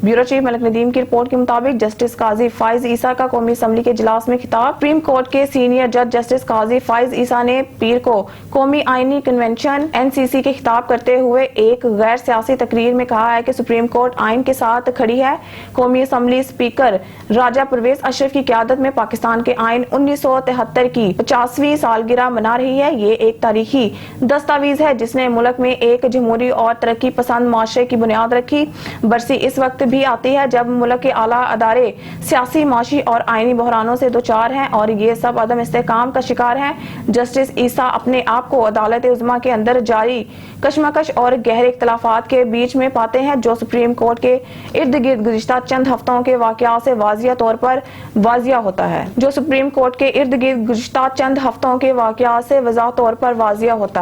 Bureau chief Malik Nadeem की report के मुताबिक जस्टिस काजी फाइज ईसा का कौमी असम्बली के इजलास में खिताब। सुप्रीम कोर्ट के सीनियर जज जस्टिस काजी फाइज ईसा ने पीर को कौमी आईनी कन्वेंशन NCC के खिताब करते हुए एक गैर सियासी तकरीर में कहा है कि सुप्रीम कोर्ट आइन के साथ खड़ी है। कौमी असम्बली स्पीकर राजा परवेज अशरफ की क़यादत में पाकिस्तान के आइन 1973 की 50वीं सालगिरह मना रही है। ये एक तारीखी दस्तावेज है जिसने मुल्क में एक जमहूरी और तरक्की पसंद माशरे की बुनियाद रखी। बरसी इस वक्त भी आती है जब मुल्क के आला अदारे सियासी, माशी और आईनी बहरानों से दोचार हैं और ये सब अदम इस्तेहकाम का शिकार हैं। जस्टिस ईसा अपने आप को अदालत उज़्मा के अंदर जारी कशमकश और गहरे इख्तलाफात के बीच में पाते हैं, जो सुप्रीम कोर्ट के इर्द गिर्द गुज़िश्ता चंद हफ्तों के वाक़यात से वाज़िया तौर पर वाज़िया होता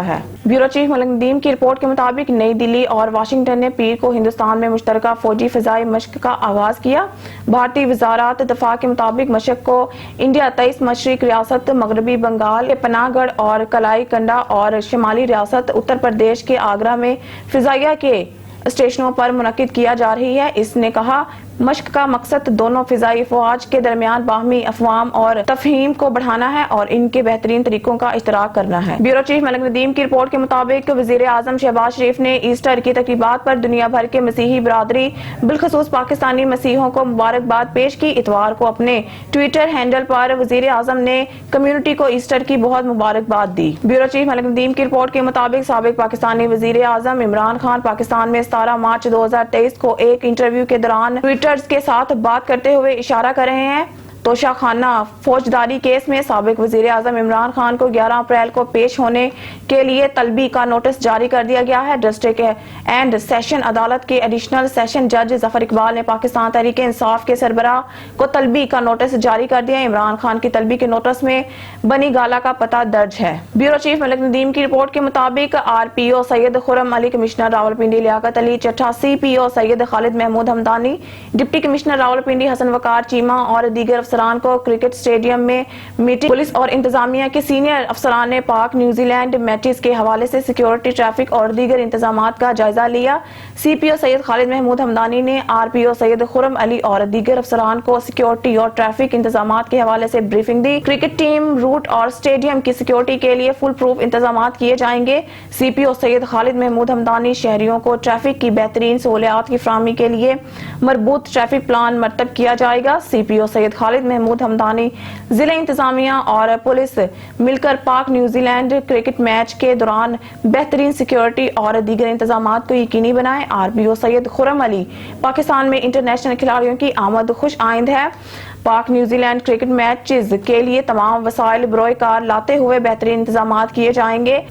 है ब्यूरो चीफ मलिक नदीम की रिपोर्ट के मुताबिक नई दिल्ली और वाशिंगटन ने पीर को हिंदुस्तान में मुश्तरका फौजी फ़िज़ाई मशक का आगाज किया। भारतीय वज़ारत दफ़ा के मुताबिक मशक को इंडिया 23 मशरिक रियासत मगरबी बंगाल के पनाहगढ़ और कलाई कंडा और शिमाली रियासत उत्तर प्रदेश के आगरा में फ़िज़ाइया के स्टेशनों पर मुनक्किद किया जा रही है। इसने कहा मशक का मकसद दोनों फिजाई फौज के दरमियान बाहमी अफवाम और तफहीम को बढ़ाना है और इनके बेहतरीन तरीकों का इश्तराक करना है। ब्यूरो चीफ मलिक नदीम की रिपोर्ट के मुताबिक वज़ीर आज़म शहबाज शरीफ ने ईस्टर की तकरीबात पर दुनिया भर के मसीही बरादरी बिलखसूस पाकिस्तानी मसीहों को मुबारकबाद पेश की। इतवार को अपने ट्विटर हैंडल पर वज़ीर आज़म ने कम्युनिटी को ईस्टर की बहुत मुबारकबाद दी। ब्यूरो चीफ मलिक नदीम की रिपोर्ट के मुताबिक साबिक पाकिस्तानी वज़ीर आज़म इमरान खान पाकिस्तान में 17 मार्च 2023 को एक इंटरव्यू के दौरान के साथ बात करते हुए इशारा कर रहे हैं। तोशाखाना फौजदारी केस में साबिक वज़ीर आज़म इमरान खान को 11 अप्रैल को पेश होने के लिए तलबी का नोटिस जारी कर दिया गया है। डिस्ट्रिक्ट एंड सेशन अदालत के एडिशनल सेशन जज जफर इकबाल ने पाकिस्तान तहरीक इंसाफ के सरबराह को तलबी का नोटिस जारी कर दिया। इमरान खान की तलबी के नोटिस में बनी गाला का पता दर्ज है। ब्यूरो चीफ मलिक नदीम की रिपोर्ट के मुताबिक RPO Syed Khurram Ali, commissioner Rawalpindi Liaquat Ali Chattha, CPO Syed Khalid Mahmood Hamdani, deputy commissioner Rawalpindi Hasan Waqar Cheema और दीगर अफसरान को क्रिकेट स्टेडियम में मीटिंग। पुलिस और इंतजामिया के सीनियर अफसरान ने पाक न्यूजीलैंड मैचेस के हवाले से सिक्योरिटी, ट्रैफिक और दीगर इंतजामात का जायजा लिया। CPO सैयद खालिद महमूद हमदानी ने RPO सैयद खुर्रम अली और दीगर अफसरान को सिक्योरिटी और ट्रैफिक इंतजामात के हवाले से ब्रीफिंग दी। क्रिकेट टीम, रूट और स्टेडियम की सिक्योरिटी के लिए फुल प्रूफ इंतजामात किए जाएंगे। CPO सैयद खालिद महमूद हमदानी शहरियों को ट्रैफिक की बेहतरीन सहूलियात की फराहमी के लिए मरबूत ट्रैफिक प्लान मरतब किया जाएगा। CPO सैयद खालिद महमूद हमदानी जिला इंतजामिया और पुलिस मिलकर पाक न्यूजीलैंड क्रिकेट मैच के दौरान बेहतरीन सिक्योरिटी और दीगर इंतजामात को यकीनी बनाएं। RPO सैयद खुर्रम अली, पाकिस्तान में इंटरनेशनल खिलाड़ियों की आमद खुश आइंद है। पाक न्यूजीलैंड क्रिकेट मैचेस के लिए तमाम वसाइल बरोए कार लाते हुए बेहतरीन इंतजामात किए जाएंगे।